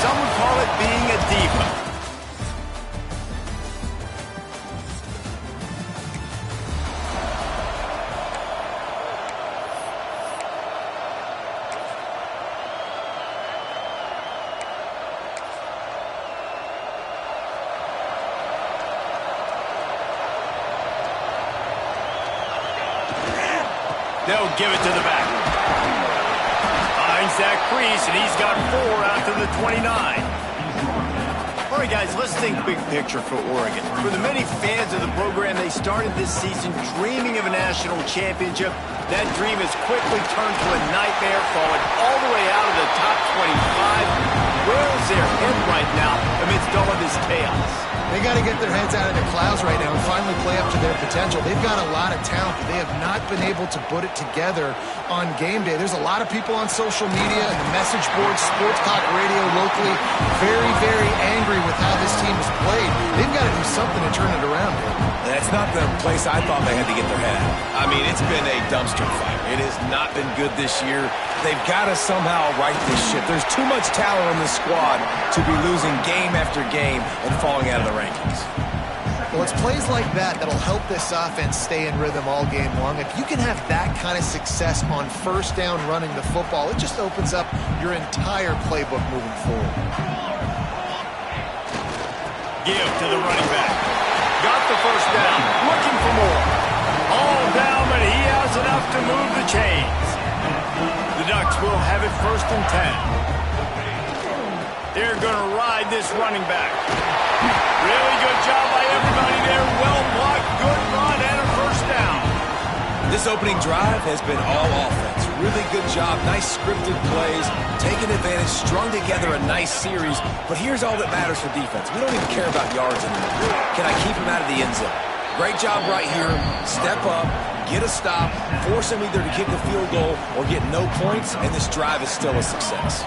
Some would call it being a diva. They'll give it to the back. Finds that crease, and he's got 4 out to the 29. All right, guys, let's think big picture for Oregon. For the many fans of the program, they started this season dreaming of a national championship. That dream has quickly turned to a nightmare, falling all the way out of the top 25. Where is their head right now amidst all of this chaos? They got to get their heads out of the clouds right now and finally play up to their potential. They've got a lot of talent, but they have not been able to put it together on game day. There's a lot of people on social media and the message boards, sports talk radio locally, very, very angry with how this team has played. They've got to do something to turn it around here. That's not the place I thought they had to get their head out. I mean, it's been a dumpster fire. It has not been good this year. They've got to somehow right this ship. There's too much talent on this squad to be losing game after game and falling out of the rankings. Well, it's plays like that that'll help this offense stay in rhythm all game long. If you can have that kind of success on first down running the football, it just opens up your entire playbook moving forward. Give to the running back. Got the first down. Looking for more. All down, but he has enough to move the chains. The Ducks will have it 1st and 10. They're going to ride this running back. Really good job by everybody there. Well blocked, good run, and a first down. This opening drive has been all offense. Really good job, nice scripted plays, taking advantage, strung together a nice series. But here's all that matters for defense. We don't even care about yards anymore. Can I keep him out of the end zone? Great job right here. Step up, get a stop, force him either to kick the field goal or get no points, and this drive is still a success.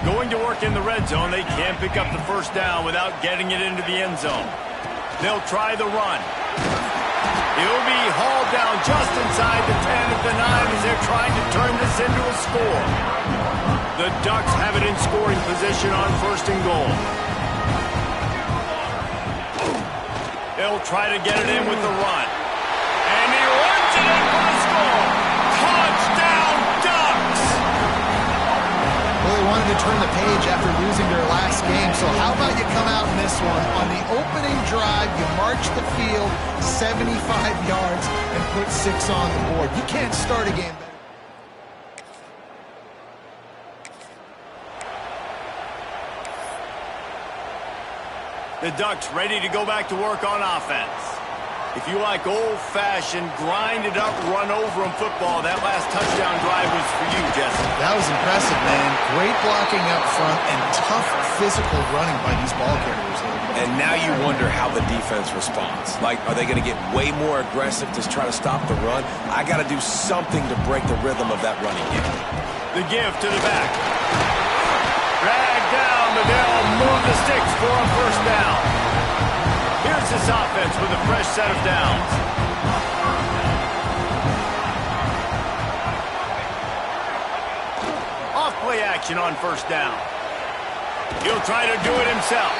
Going to work in the red zone, they can't pick up the first down without getting it into the end zone. They'll try the run. He'll be hauled down just inside the 10 at the 9 as they're trying to turn this into a score. The Ducks have it in scoring position on 1st and goal. They'll try to get it in with the run. And he runs it in for a score. Touchdown, Ducks! Well, they wanted to turn the page after losing their last game, so how about you come out in this one? On the opening drive, you march the field 75 yards and put 6 on the board. You can't start a game better. The Ducks ready to go back to work on offense. If you like old-fashioned, grinded-up, run-over-'em football, that last touchdown drive was for you, Jesse. That was impressive, man. Great blocking up front and tough physical running by these ball carriers. And now you wonder how the defense responds. Like, are they going to get way more aggressive to try to stop the run? I got to do something to break the rhythm of that running game. The give to the back. Drag down, but they'll move the sticks for a first down. Here's this offense with a fresh set of downs. Off-play action on first down. He'll try to do it himself.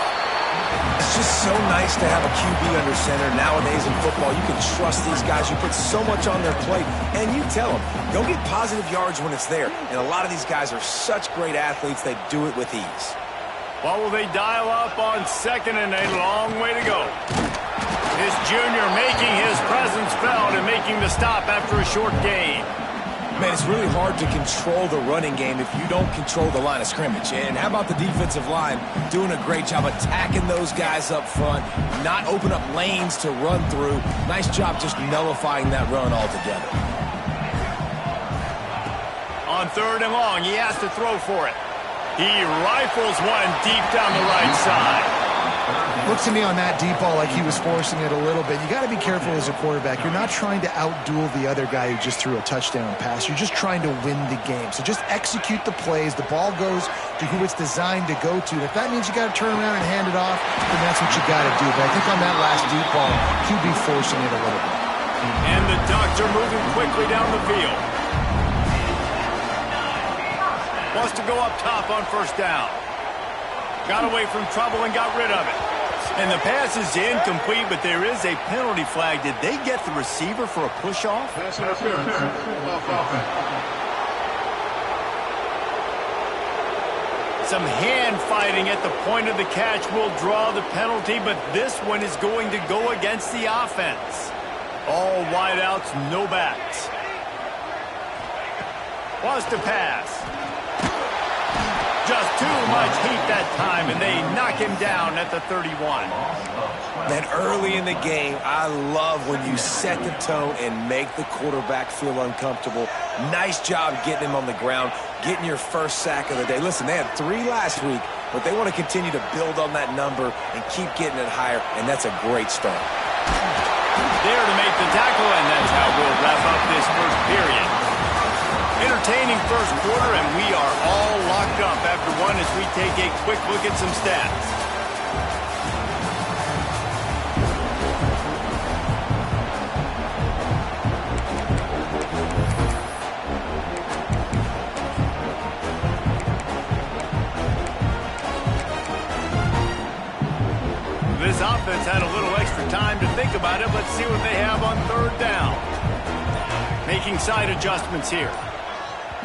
It's just so nice to have a QB under center. Nowadays in football, you can trust these guys. You put so much on their plate, and you tell them, go get positive yards when it's there. And a lot of these guys are such great athletes, they do it with ease. What will they dial up on 2nd and a long way to go? This junior making his presence felt and making the stop after a short gain. Man, it's really hard to control the running game if you don't control the line of scrimmage. And how about the defensive line doing a great job attacking those guys up front, not open up lanes to run through. Nice job just nullifying that run altogether. On 3rd and long, he has to throw for it. He rifles one deep down the right side. Looks to me on that deep ball like he was forcing it a little bit. You got to be careful as a quarterback. You're not trying to outduel the other guy who just threw a touchdown pass. You're just trying to win the game. So just execute the plays. The ball goes to who it's designed to go to. If that means you got to turn around and hand it off, then that's what you got to do. But I think on that last deep ball, QB forcing it a little bit. And the Ducks are moving quickly down the field. Wants to go up top on first down. Got away from trouble and got rid of it. And the pass is incomplete, but there is a penalty flag. Did they get the receiver for a push-off? Pass interference. Offense. Some hand fighting at the point of the catch will draw the penalty, but this one is going to go against the offense. All wideouts, no backs. Wants to pass. Just too much heat that time, and they knock him down at the 31. Man, early in the game, I love when you set the tone and make the quarterback feel uncomfortable. Nice job getting him on the ground, getting your first sack of the day. Listen, they had 3 last week, but they want to continue to build on that number and keep getting it higher, and that's a great start. There to make the tackle, and that's how we'll wrap up this first period. Entertaining first quarter, and we are all locked up after one as we take a quick look at some stats. This offense had a little extra time to think about it. Let's see what they have on third down. Making side adjustments here.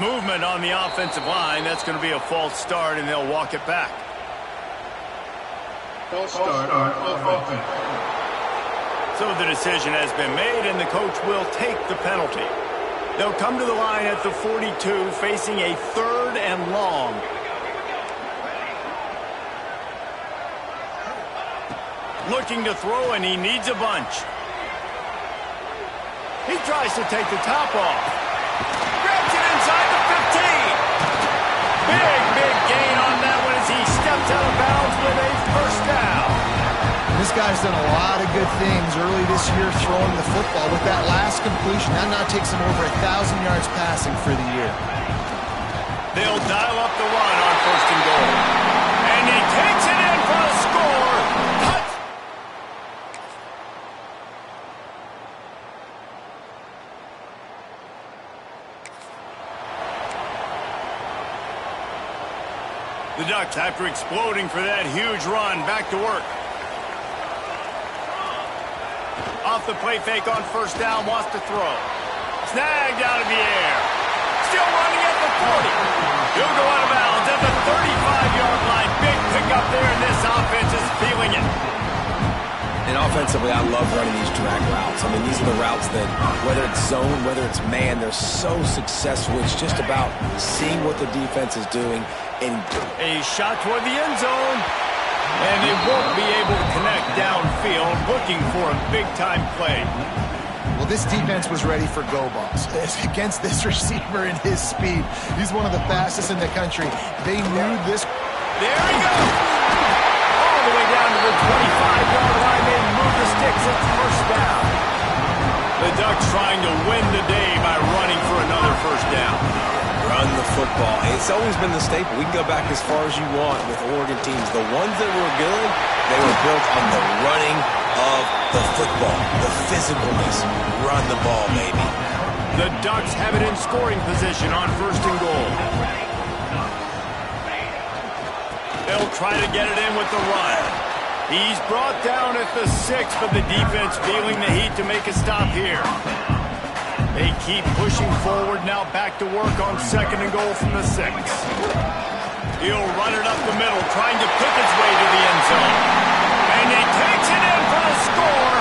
Movement on the offensive line. That's going to be a false start, and they'll walk it back. False start on offense. So the decision has been made, and the coach will take the penalty. They'll come to the line at the 42, facing a 3rd and long. Looking to throw, and he needs a bunch. He tries to take the top off. Grabs it inside the 15. Big gain on that one as he steps out of bounds with a first down. This guy's done a lot of good things early this year throwing the football. With that last completion, that now takes him over 1,000 yards passing for the year. They'll dial up the run on 1st and goal. And he takes it in for the score. Touchdown. The Ducks, after exploding for that huge run, back to work. Off the play fake on 1st down, wants to throw. Snagged out of the air. Still running at the 40. He'll go out of bounds at the 35-yard line. Big pickup there, and this offense is feeling it. And offensively, I love running these drag routes. I mean, these are the routes that, whether it's zone, whether it's man, they're so successful. It's just about seeing what the defense is doing. And a shot toward the end zone. And they won't be able to connect downfield, looking for a big-time play. Well, this defense was ready for go balls. Against this receiver and his speed, he's one of the fastest in the country. They knew this. There he goes. All the way down to the 25-yard line. They move the sticks. It's first down. The Ducks trying to win the day by running for another first down. run the football. It's always been the staple. We can go back as far as you want with Oregon teams. The ones that were good, they were built on the running of the football, the physicalness. Run the ball, baby. The Ducks have it in scoring position on 1st and goal. They'll try to get it in with the run. He's brought down at the 6, but the defense feeling the heat to make a stop here. They keep pushing forward, now back to work on 2nd and goal from the 6. He'll run it up the middle, trying to pick his way to the end zone. And he takes it in for a score.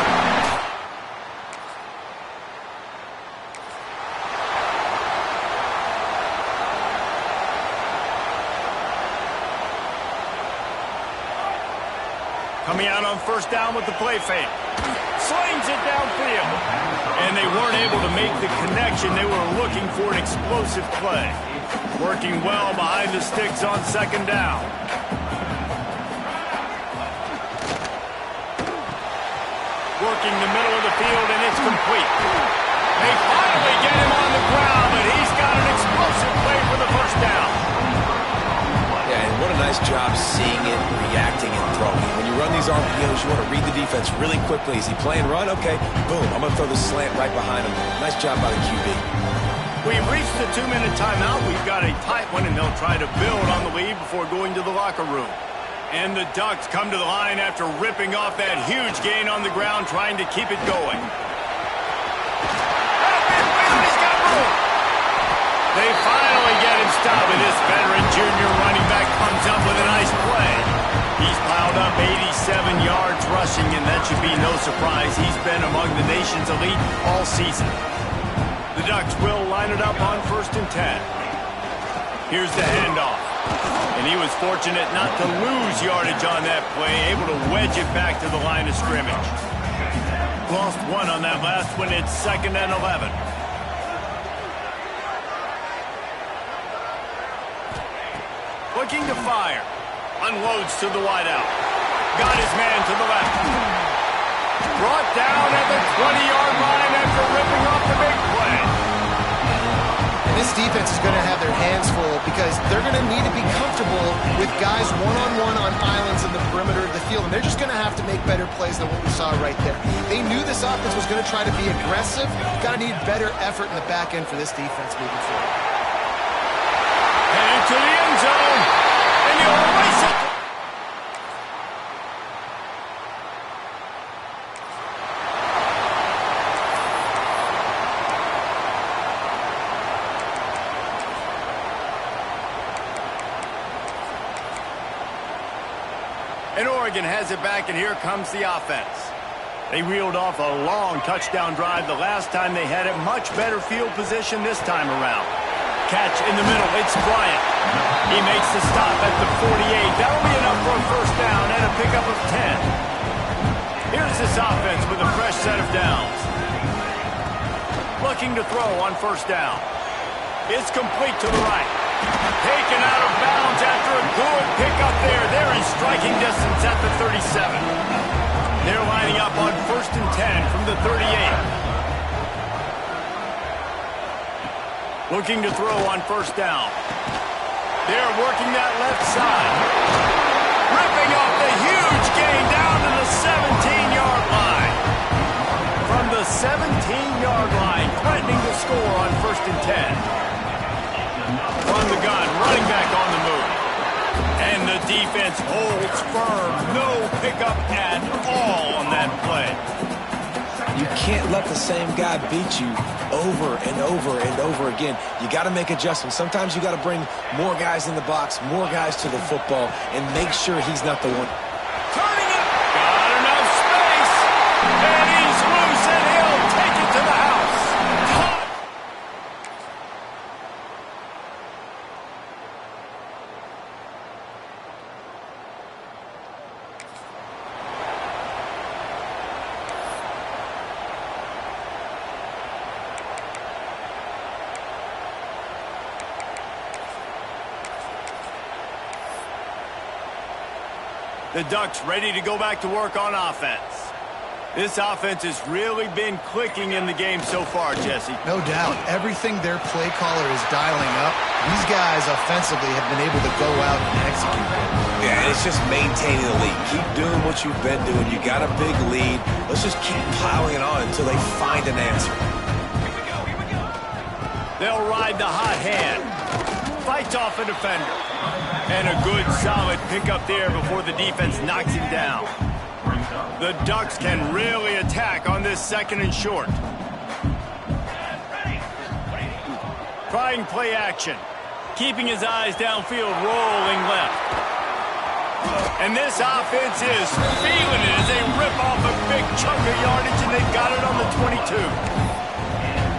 Coming out on 1st down with the play fake. Slings it downfield. And they weren't able to make the connection. They were looking for an explosive play. Working well behind the sticks on 2nd down. Working the middle of the field, and it's complete. They finally get him on the ground, and he's got an explosive play for the 1st down. Yeah, and what a nice job seeing it, reacting, and throwing. When you run these RPOs, you want to read the defense really quickly. Is he playing run? Okay, boom, I'm going to throw this slant right behind him. Nice job by the QB. We've reached the 2-minute timeout. We've got a tight one, and they'll try to build on the lead before going to the locker room. And the Ducks come to the line after ripping off that huge gain on the ground, trying to keep it going. They finally get him stopped, and this veteran junior running back comes up with a nice play. He's piled up 87 yards rushing, and that should be no surprise. He's been among the nation's elite all season. The Ducks will line it up on 1st and 10. Here's the handoff. And he was fortunate not to lose yardage on that play, able to wedge it back to the line of scrimmage. Lost one on that last one. It's 2nd and 11. Looking to fire. Unloads to the wideout. Got his man to the left. Brought down at the 20-yard line after ripping off the big play. And this defense is going to have their hands full because they're going to need to be comfortable with guys one-on-one on islands in the perimeter of the field. And they're just going to have to make better plays than what we saw right there. They knew this offense was going to try to be aggressive. Got to need better effort in the back end for this defense moving forward. And into the end zone. And he'll erase it. And Oregon has it back, and here comes the offense. They reeled off a long touchdown drive the last time they had it. Much better field position this time around. Catch in the middle. It's Bryant. He makes the stop at the 48. That'll be enough for a first down and a pickup of 10. Here's this offense with a fresh set of downs. Looking to throw on first down. It's complete to the right. Taken out of bounds after a good pickup there. They're in striking distance at the 37. They're lining up on 1st and 10 from the 38. Looking to throw on first down. They're working that left side. Ripping off the huge gain down to the 17-yard line. From the 17-yard line, threatening to score on 1st and 10. From the gun, running back on the move. And the defense holds firm. No pickup at all on that play. You can't let the same guy beat you over and over and over again. You got to make adjustments. Sometimes you got to bring more guys in the box, more guys to the football, and make sure he's not the one. Turning it. Got enough space. And he's loose, and he'll take it to the house. The Ducks ready to go back to work on offense. This offense has really been clicking in the game so far, Jesse. No doubt. Everything their play caller is dialing up, these guys offensively have been able to go out and execute. Yeah, it's just maintaining the lead. Keep doing what you've been doing. You got a big lead. Let's just keep piling it on until they find an answer. They'll ride the hot hand. Fights off a defender. And a good, solid pickup there before the defense knocks him down. The Ducks can really attack on this 2nd and short. Trying play action. Keeping his eyes downfield, rolling left. And this offense is feeling it as they rip off a big chunk of yardage, and they've got it on the 22.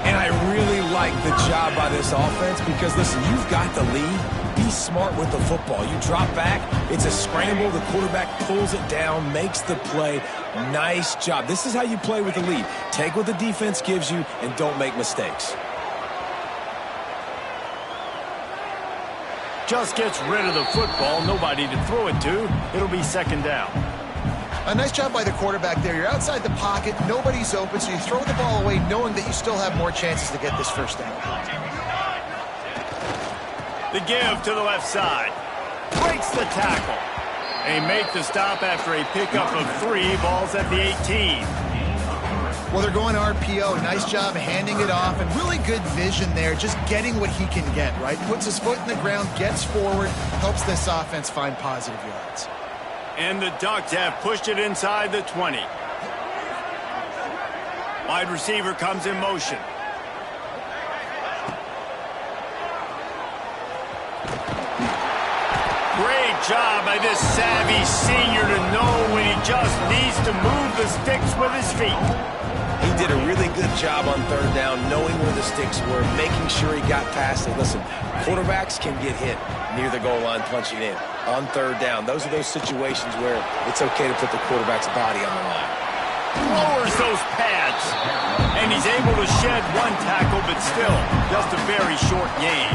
And I really like the job by this offense because, listen, you've got the lead. Be smart with the football. You drop back, it's a scramble. The quarterback pulls it down, makes the play. Nice job. This is how you play with the lead. Take what the defense gives you and don't make mistakes. Just gets rid of the football. Nobody to throw it to. It'll be 2nd down. A nice job by the quarterback there. You're outside the pocket. Nobody's open, so you throw the ball away knowing that you still have more chances to get this first down. The give to the left side. Breaks the tackle. They make the stop after a pickup of 3. Ball's at the 18. Well, they're going RPO. Nice job handing it off, and really good vision there, just getting what he can get, right? Puts his foot in the ground, gets forward, helps this offense find positive yards. And the Ducks have pushed it inside the 20. Wide receiver comes in motion. Great job by this savvy senior to know when he just needs to move the sticks with his feet. He did a really good job on third down, knowing where the sticks were, making sure he got past it. Listen, quarterbacks can get hit near the goal line punching in. On third down, those are those situations where it's okay to put the quarterback's body on the line. Lowers those pads, and he's able to shed one tackle, but still just a very short gain.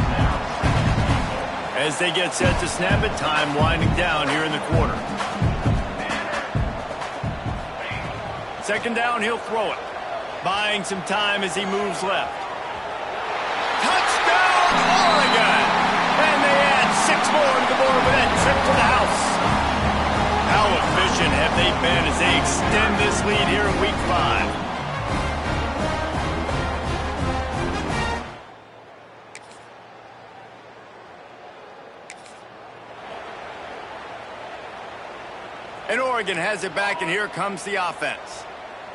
As they get set to snap it, time winding down here in the quarter. Second down, he'll throw it. Buying some time as he moves left. Touchdown, Oregon! And they add 6 more to the board with that trip to the house. How efficient have they been as they extend this lead here in Week 5? And Oregon has it back, and here comes the offense.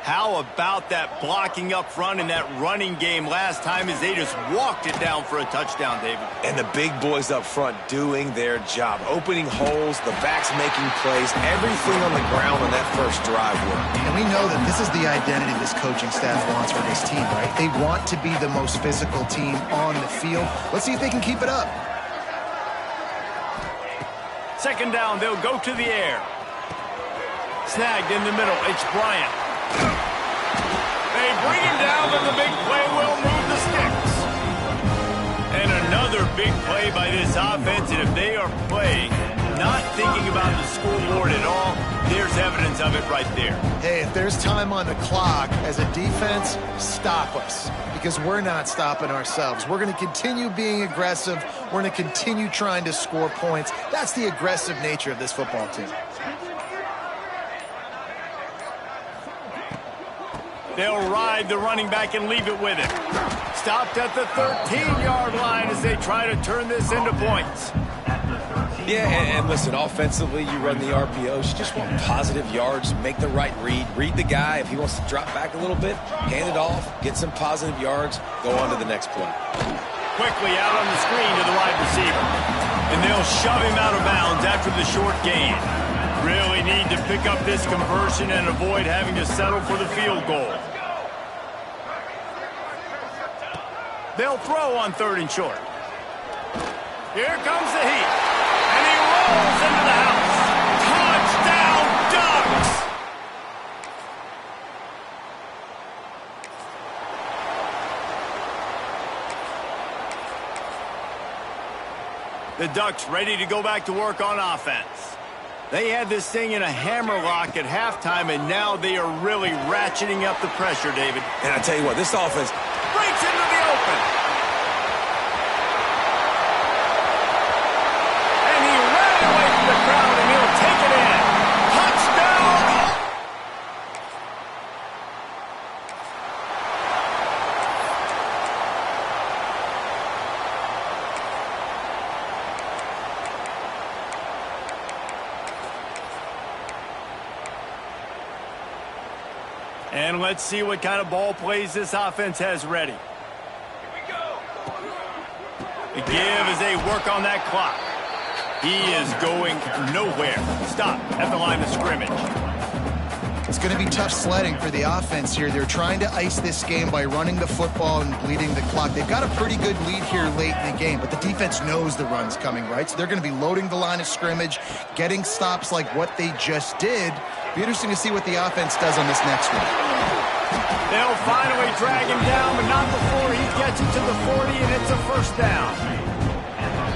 How about that blocking up front in that running game last time as they just walked it down for a touchdown, David? And the big boys up front doing their job. Opening holes, the backs making plays, everything on the ground on that first drive worked. And we know that this is the identity this coaching staff wants for this team, right? They want to be the most physical team on the field. Let's see if they can keep it up. Second down, they'll go to the air. Snagged in the middle, it's Bryant. They bring him down, but the big play will move the sticks. And another big play by this offense, and if they are playing, not thinking about the scoreboard at all, there's evidence of it right there. Hey, if there's time on the clock as a defense, stop us. Because we're not stopping ourselves. We're going to continue being aggressive. We're going to continue trying to score points. That's the aggressive nature of this football team. They'll ride the running back and leave it with him. Stopped at the 13-yard line as they try to turn this into points. Yeah, and listen, offensively, you run the RPOs. You just want positive yards, make the right read. Read the guy. If he wants to drop back a little bit, hand it off, get some positive yards, go on to the next play. Quickly out on the screen to the wide receiver. And they'll shove him out of bounds after the short gain. Really need to pick up this conversion and avoid having to settle for the field goal. They'll throw on 3rd and short. Here comes the heat. And he rolls into the house. Touchdown, Ducks! The Ducks ready to go back to work on offense. They had this thing in a hammerlock at halftime, and now they are really ratcheting up the pressure, David. And I tell you what, this offense Breaks into the open. And he ran away from the crowd, and he'll take it in. Touchdown! And let's see what kind of ball plays this offense has ready. Here we go. The give as they work on that clock. He is going nowhere. Stop at the line of scrimmage. It's going to be tough sledding for the offense here. They're trying to ice this game by running the football and bleeding the clock. They've got a pretty good lead here late in the game, but the defense knows the run's coming, right? So they're going to be loading the line of scrimmage, getting stops like what they just did. Be interesting to see what the offense does on this next one. They'll finally drag him down, but not before he gets it to the 40, and it's a first down.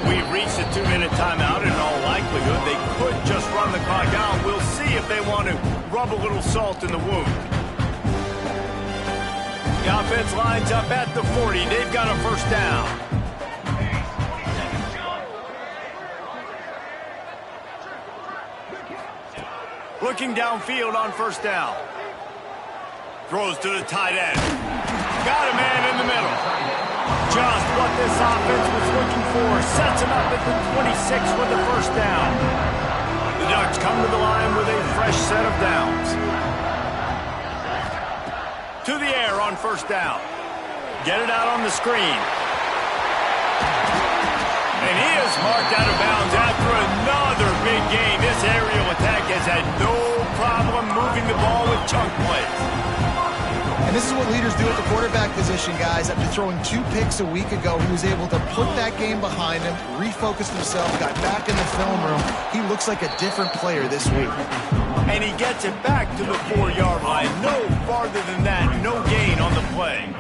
We've reached a 2-minute timeout, and in all likelihood, they could just run the clock out. We'll see if they want to rub a little salt in the wound. The offense lines up at the 40. They've got a first down. Looking downfield on first down. Throws to the tight end. Got a man in the middle. Just what this offense was looking for. Sets him up at the 26 with the first down. The The Ducks come to the line with a fresh set of downs. To the air on first down. Get it out on the screen. And he is marked out of bounds after another big game. This aerial attack has had no problem moving the ball with chunk plays. And this is what leaders do at the quarterback position, guys. After throwing 2 picks a week ago, he was able to put that game behind him, refocused himself, got back in the film room. He looks like a different player this week. And he gets it back to the 4-yard line. No farther than that, no gain on the play.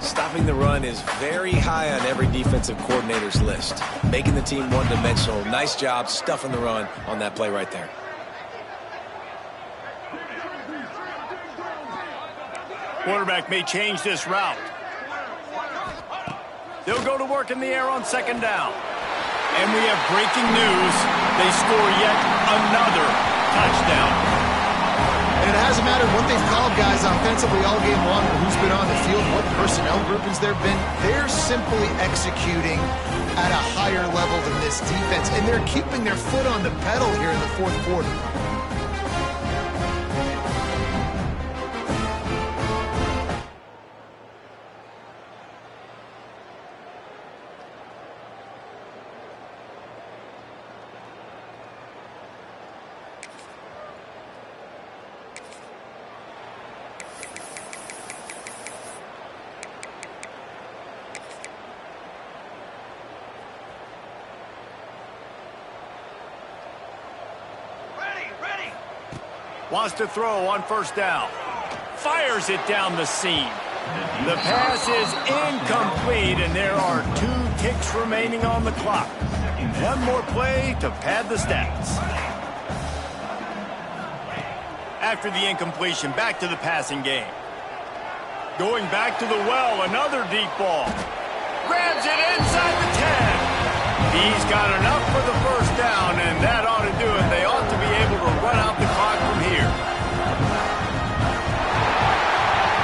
Stopping the run is very high on every defensive coordinator's list. Making the team one-dimensional. Nice job stuffing the run on that play right there. Quarterback may change this route. They'll go to work in the air on second down. And we have breaking news. They score yet another touchdown. And it hasn't mattered what they've called, guys, offensively all game long, or who's been on the field, what personnel groupings there have been. They're simply executing at a higher level than this defense, and they're keeping their foot on the pedal here in the fourth quarter. Wants to throw on first down. Fires it down the seam. The pass is incomplete, and there are 2 ticks remaining on the clock. One more play to pad the stats. After the incompletion, back to the passing game. Going back to the well, another deep ball. Grabs it inside the 10. He's got enough for the first down, and that